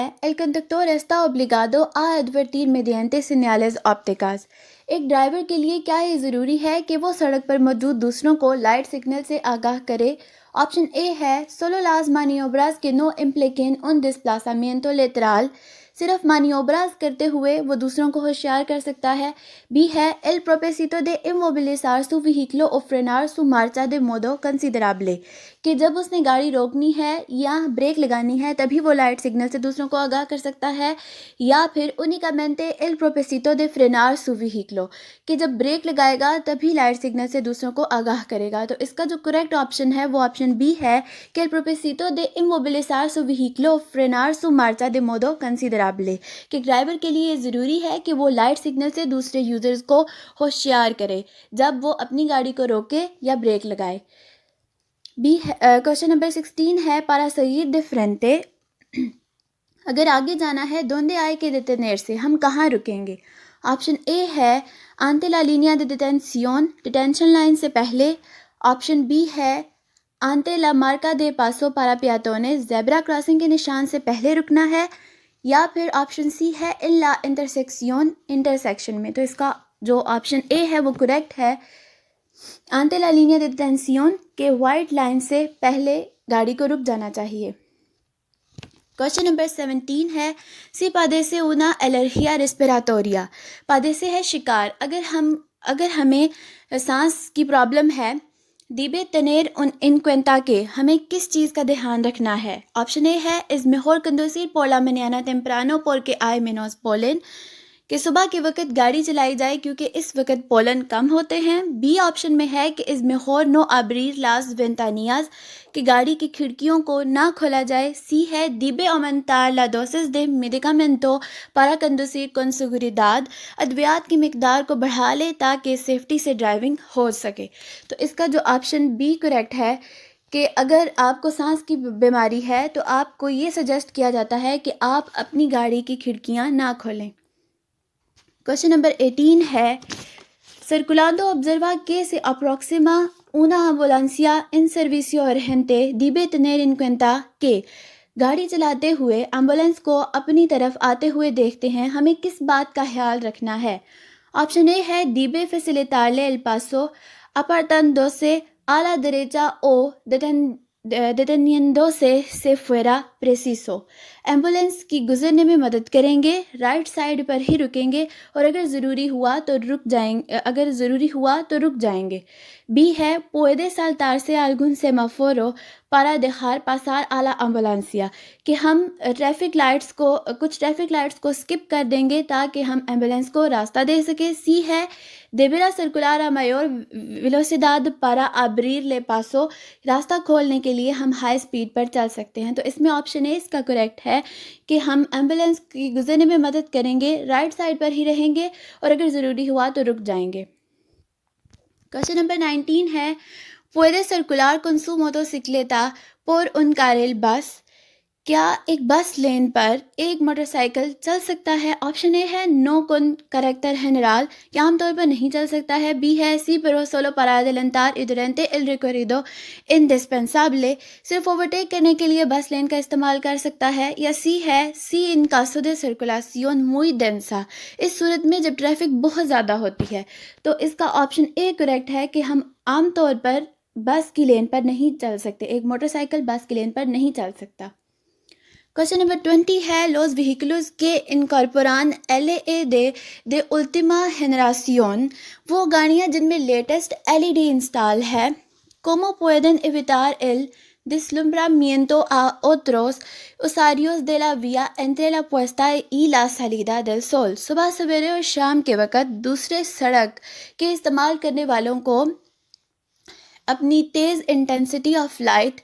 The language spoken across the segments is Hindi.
है El conductor está obligado a advertir mediante señales ópticas। एक ड्राइवर के लिए क्या ये ज़रूरी है कि वो सड़क पर मौजूद दूसरों को लाइट सिग्नल से आगाह करे? ऑप्शन ए है solo las maniobras que no impliquen un desplazamiento lateral, सिर्फ मानियोब्रास करते हुए वो दूसरों को होशियार कर सकता है। बी है el propósito de inmovilizar su vehículo o frenar su marcha de modo considerable, कि जब उसने गाड़ी रोकनी है या ब्रेक लगानी है तभी वो लाइट सिग्नल से दूसरों को आगाह कर सकता है। या फिर únicamente el propósito de frenar su vehículo, कि जब ब्रेक लगाएगा तभी लाइट सिग्नल से दूसरों को आगाह करेगा। तो इसका जो करेक्ट ऑप्शन है वो ऑप्शन बी है कि el propósito de inmovilizar su vehículo o frenar su marcha de modo considerable, कि ड्राइवर के लिए ज़रूरी है कि वो लाइट सिग्नल से दूसरे यूज़र्स को होशियार करे जब वो अपनी गाड़ी को रोके या ब्रेक लगाए। बी क्वेश्चन नंबर 16 है para seguir de frente, अगर आगे जाना है donde hay que detenerse, हम कहाँ रुकेंगे? ऑप्शन ए है ante la línea de detención, detention line से पहले। ऑप्शन बी है ante la marca de paso para peatones, zebra crossing के निशान से पहले रुकना है। या फिर ऑप्शन सी है इन ला इंटरसेक्शन, इंटरसेक्शन में। तो इसका जो ऑप्शन ए है वो करेक्ट है, आंते ला लीनिया de detención के वाइट लाइन से पहले गाड़ी को रुक जाना चाहिए। क्वेश्चन नंबर 17 है सी padece una alergia respiratoria, padece है शिकार, अगर हमें सांस की प्रॉब्लम है। debe tener en cuenta que, हमें किस चीज़ का ध्यान रखना है? ऑप्शन ए है es mejor conducir por la mañana temprano porque hay menos polen, कि सुबह के वक्त गाड़ी चलाई जाए क्योंकि इस वक्त पोलन कम होते हैं। बी ऑप्शन में है कि es mejor no abrir las ventanas, कि गाड़ी की खिड़कियों को ना खोला जाए। सी है debe aumentar la dosis de medicamento para conducir con seguridad, अद्वियात की मिकदार को बढ़ा ले ताकि सेफ्टी से ड्राइविंग हो सके। तो इसका जो ऑप्शन बी करेक्ट है कि अगर आपको सांस की बीमारी है तो आपको ये सजेस्ट किया जाता है कि आप अपनी गाड़ी की खिड़कियां ना खोलें। क्वेश्चन नंबर 18 है circulando observa que se aproxima una ambulancia en servicio urgente, debe tener en cuenta que, गाड़ी चलाते हुए एम्बुलेंस को अपनी तरफ आते हुए देखते हैं, हमें किस बात का ख्याल रखना है? ऑप्शन ए है debe facilitarle el paso apartándose a la derecha o deteniéndose se fuera preciso, ambulance की गुजरने में मदद करेंगे, राइट साइड पर ही रुकेंगे और अगर ज़रूरी हुआ तो रुक जाएंगे। बी है puede saltarse algún semáforo para dejar pasar a la ambulancia, कि हम कुछ ट्रैफिक लाइट्स को स्किप कर देंगे ताकि हम एम्बुलेंस को रास्ता दे सके। सी है deberá circular a mayor velocidad para abrirle paso, रास्ता खोलने के लिए हम हाई स्पीड पर चल सकते हैं। तो इसमें ऑप्शन ए इसका करेक्ट है कि हम एम्बुलेंस की गुजरने में मदद करेंगे, राइट साइड पर ही रहेंगे और अगर ज़रूरी हुआ तो रुक जाएंगे। क्वेश्चन नंबर 19 है puede circular con su motocicleta por un carril bus, क्या एक बस लेन पर एक मोटरसाइकिल चल सकता है? ऑप्शन ए है नो con carácter general, या आमतौर पर नहीं चल सकता है। बी है सी pero solo para adelantar y durante el recorrido indispensable, सिर्फ ओवरटेक करने के लिए बस लेन का इस्तेमाल कर सकता है। या सी है सी in caso de circulación muy densa, इस सूरत में जब ट्रैफिक बहुत ज़्यादा होती है। तो इसका ऑप्शन ए करेक्ट है कि हम आमतौर पर बस की लेन पर नहीं चल सकते, एक मोटरसाइकिल बस की लेन पर नहीं चल सकता। क्वेश्चन नंबर 20 है los vehículos que incorporan LED de última generación, वो गाड़ियाँ जिनमें लेटेस्ट LED इंस्टॉल है। como pueden evitar el deslumbramiento a otros usuarios de la vía entre la puesta y la salida del sol, सुबह सवेरे और शाम के वक़्त दूसरे सड़क के इस्तेमाल करने वालों को अपनी तेज़ इंटेंसिटी ऑफ लाइट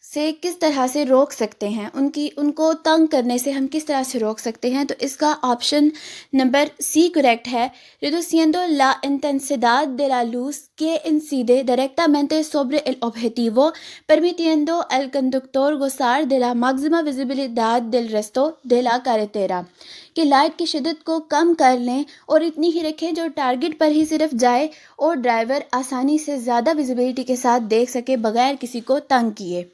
से किस तरह से रोक सकते हैं, उनको तंग करने से हम किस तरह से रोक सकते हैं? तो इसका ऑप्शन नंबर सी करेक्ट है reduciendo la intensidad de la luz que incide directamente sobre el objetivo, permitiendo al conductor gozar de la máxima visibilidad del resto de la carretera, कि लाइट की शिद्दत को कम कर लें और इतनी ही रखें जो टारगेट पर ही सिर्फ जाए और ड्राइवर आसानी से ज़्यादा विजिबिलिटी के साथ देख सके बगैर किसी को तंग किए।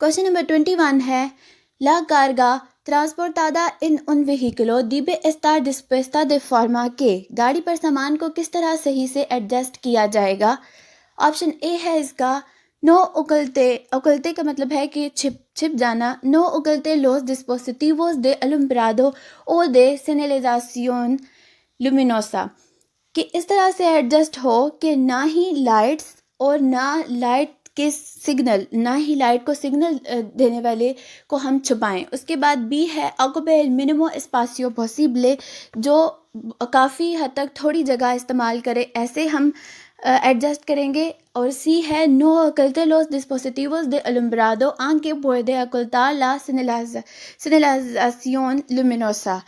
क्वेश्चन नंबर 21 है La carga transportada en un vehículo debe estar dispuesta de forma que गाड़ी पर सामान को किस तरह सही से एडजस्ट किया जाएगा। ऑप्शन ए है इसका नो उकलते, उकलते का मतलब है कि छिप छिप जाना, no उकलते los dispositivos de alumbrado o de señalización luminosa, कि इस तरह से एडजस्ट हो कि ना ही लाइट्स और ना लाइट के सिग्नल, ना ही लाइट को सिग्नल देने वाले को हम छुपाएं। उसके बाद बी है occupy el mínimo espacio posible, जो काफ़ी हद तक थोड़ी जगह इस्तेमाल करे, ऐसे हम एडजस्ट करेंगे। और सी है no ocultar los dispositivos de alumbrado aunque puede ocultar la señalización luminosa,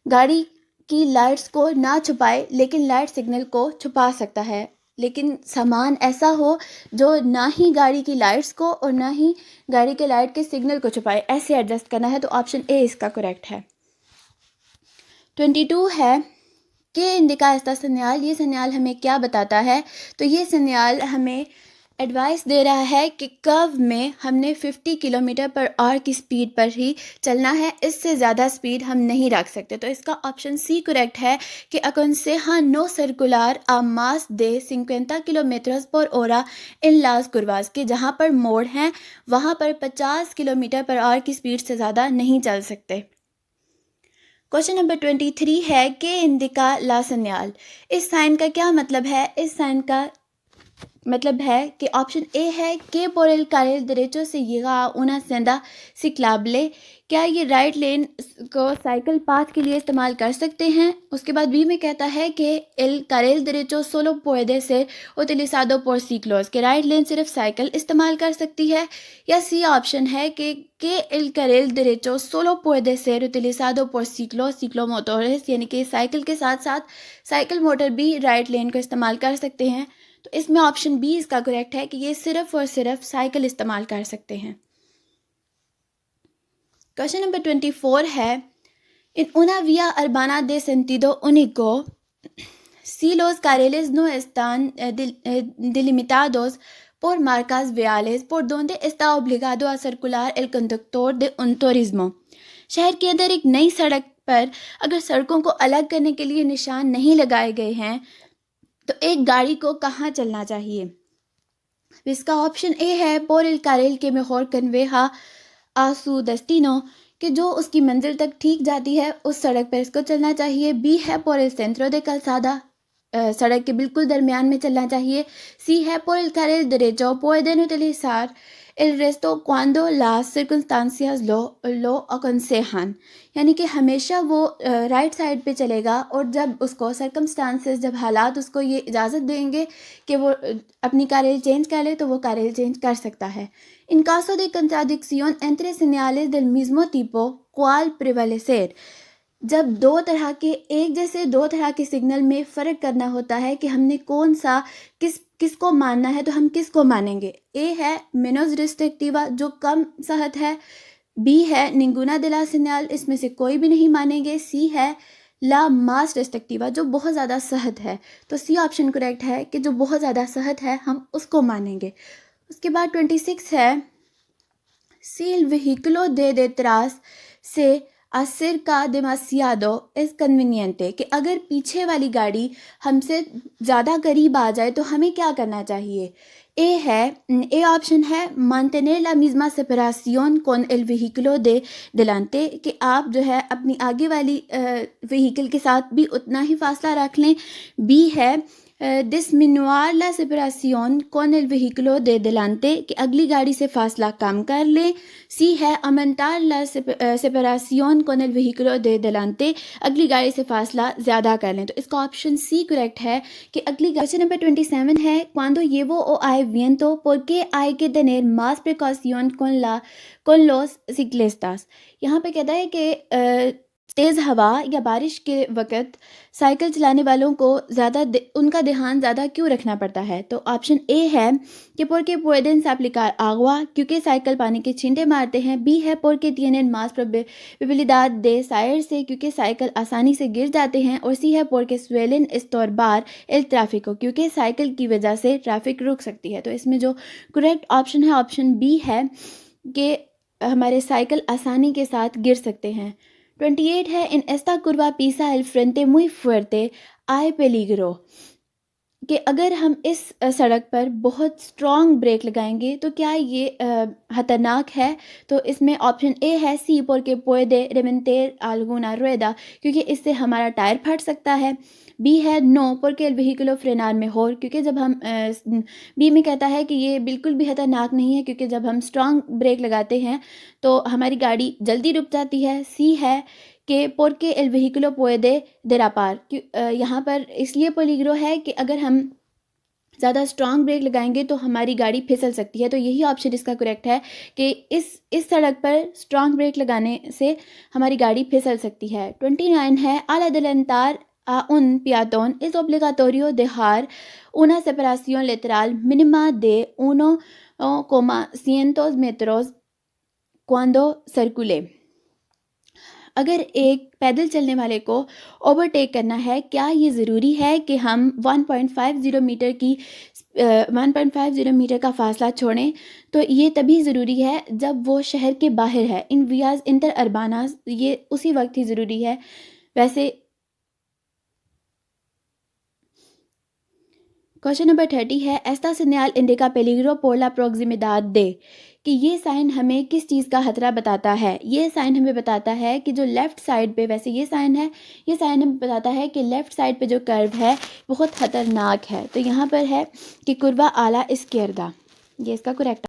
गाड़ी की लाइट्स को ना छुपाए लेकिन लाइट सिग्नल को छुपा सकता है। लेकिन सामान ऐसा हो जो ना ही गाड़ी की लाइट्स को और ना ही गाड़ी के लाइट के सिग्नल को छुपाए, ऐसे एडजस्ट करना है। तो ऑप्शन ए इसका करेक्ट है। 22 है कि इंडिका एस्ता सन्याल, ये सन्याल हमें क्या बताता है? तो ये सन्याल हमें एडवाइस दे रहा है कि कर्व में हमने 50 किलोमीटर पर आवर की स्पीड पर ही चलना है, इससे ज़्यादा स्पीड हम नहीं रख सकते। तो इसका ऑप्शन सी करेक्ट है कि aconseja no circular a más de 50 kilometre पर hora इन लास curvas, कि जहाँ पर मोड़ हैं वहाँ पर 50 किलोमीटर पर आवर की स्पीड से ज़्यादा नहीं चल सकते। क्वेश्चन नंबर 23 है कि इंडिका ला सन्याल, इस साइन का क्या मतलब है? इस साइन का मतलब है कि ऑप्शन ए है que por el carril derecho se llega a una senda ciclable, क्या ये राइट लेन को साइकिल पाथ के लिए इस्तेमाल कर सकते हैं। उसके बाद बी में कहता है कि el carril derecho solo puede ser utilizado por ciclos, कि राइट लेन सिर्फ साइकिल इस्तेमाल कर सकती है। या सी ऑप्शन है कि el carril derecho solo puede ser utilizado por ciclos ciclomotores, यानी कि साइकिल के साथ साथ साइकिल मोटर भी राइट लेन को इस्तेमाल कर सकते हैं। तो इसमें ऑप्शन बी इसका करेक्ट है कि ये सिर्फ और सिर्फ साइकिल इस्तेमाल कर सकते हैं। क्वेश्चन नंबर 24 है इन una vía urbana de sentido único si los carriles no están delimitados por marcas viales por donde está obligado a circular el conductor de un turismo, शहर के अंदर एक नई सड़क पर अगर सड़कों को अलग करने के लिए निशान नहीं लगाए गए हैं तो एक गाड़ी को कहाँ चलना चाहिए? इसका ऑप्शन ए है por el carril que mejor conveja a su destino, कि जो उसकी मंजिल तक ठीक जाती है उस सड़क पर इसको चलना चाहिए। बी है por el centro de calzada, सड़क के बिल्कुल दरमियान में चलना चाहिए। सी है por el carril derecho pueden utilizar el resto cuando las circunstancias lo aconsejan, यानी कि हमेशा वो राइट साइड पे चलेगा और जब उसको सर्कमस्टांसेस, जब हालात उसको ये इजाज़त देंगे कि वो अपनी carril चेंज कर ले तो वो carril चेंज कर सकता है। In caso de contradicción entre señales del mismo tipo, ¿cuál prevalecer? जब दो तरह के एक जैसे दो तरह के सिग्नल में फ़र्क करना होता है कि हमने कौन सा किसको मानना है, तो हम किसको मानेंगे? ए है menos restrictiva, जो कम सहत है। बी है ninguna de las señal, इसमें से कोई भी नहीं मानेंगे। सी है ला मास रेस्ट्रिक्टिवा, जो बहुत ज़्यादा सहत है। तो सी ऑप्शन करेक्ट है कि जो बहुत ज़्यादा सहत है हम उसको मानेंगे। उसके बाद 26 है si el vehículo de detrás से acerca demasiado es conveniente, कि अगर पीछे वाली गाड़ी हमसे ज़्यादा करीब आ जाए तो हमें क्या करना चाहिए? ए ऑप्शन है mantener la misma separación con el vehículo de delante, कि आप जो है अपनी आगे वाली व्हीकल के साथ भी उतना ही फासला रख लें। बी है disminuir la separación con el vehículo de delante, कि अगली गाड़ी से फासला कम कर लें। सी है aumentar la separación con el vehículo de delante, अगली गाड़ी से फासला ज़्यादा कर लें। तो इसका ऑप्शन सी करेक्ट है कि अगली क्वेश्चन नंबर 27 है cuando llevo o hay viento por qué hay que tener más precaución con los ciclistas, यहाँ पे कहता है कि तेज़ हवा या बारिश के वक़्त साइकिल चलाने वालों को उनका ध्यान ज़्यादा क्यों रखना पड़ता है? तो ऑप्शन ए है कि porque pueden aplicar agua, क्योंकि साइकिल पानी के छींटे मारते हैं। बी है porque tienen más probabilidad de caerse, क्योंकि साइकिल आसानी से गिर जाते हैं। और सी है porque suelen estorbar el tráfico, क्योंकि साइकिल की वजह से ट्रैफिक रुक सकती है। तो इसमें जो करेक्ट ऑप्शन है ऑप्शन बी है कि हमारे साइकिल आसानी के साथ गिर सकते हैं। 28 है इन एस्ता कुर्वा पीसा एल फ्रंटे मुई फुerte आए पेलिग्रो, कि अगर हम इस सड़क पर बहुत स्ट्रॉन्ग ब्रेक लगाएंगे तो क्या ये ख़तरनाक है। तो इसमें ऑप्शन ए है सी porque puede reventar alguna rueda, क्योंकि इससे हमारा टायर फट सकता है। बी है no porque el vehículo frenar mejor, क्योंकि जब हम बी में कहता है कि ये बिल्कुल भी ख़तरनाक नहीं है, क्योंकि जब हम स्ट्रॉन्ग ब्रेक लगाते हैं तो हमारी गाड़ी जल्दी रुक जाती है। सी है कि porque el vehículo puede derrapar, यहाँ पर इसलिए पेलिग्रो है कि अगर हम ज़्यादा स्ट्रॉन्ग ब्रेक लगाएंगे तो हमारी गाड़ी फिसल सकती है। तो यही ऑप्शन इसका करेक्ट है कि इस सड़क पर स्ट्रॉन्ग ब्रेक लगाने से हमारी गाड़ी फिसल सकती है। 29 है al adelantar a un peatón es obligatorio dejar una separación lateral mínima de 1,100 metros cuando circule। अगर एक पैदल चलने वाले को ओवरटेक करना है, क्या ये ज़रूरी है कि हम 1.50 मीटर का फ़ासला छोड़ें। तो ये तभी ज़रूरी है जब वो शहर के बाहर है, इन वियाज इंटर अरबानास, ये उसी वक्त ही ज़रूरी है। वैसे क्वेश्चन नंबर 30 है एस्ता सिग्नल इंडिका पेलिग्रो por la proximidad de, कि ये साइन हमें किस चीज़ का खतरा बताता है। ये साइन हमें बताता है कि जो लेफ़्ट साइड पे, वैसे ये साइन हमें बताता है कि लेफ़्ट साइड पे जो कर्व है बहुत ख़तरनाक है। तो यहाँ पर है कि कुर्वा आला इस्केर्दा, ये इसका करेक्ट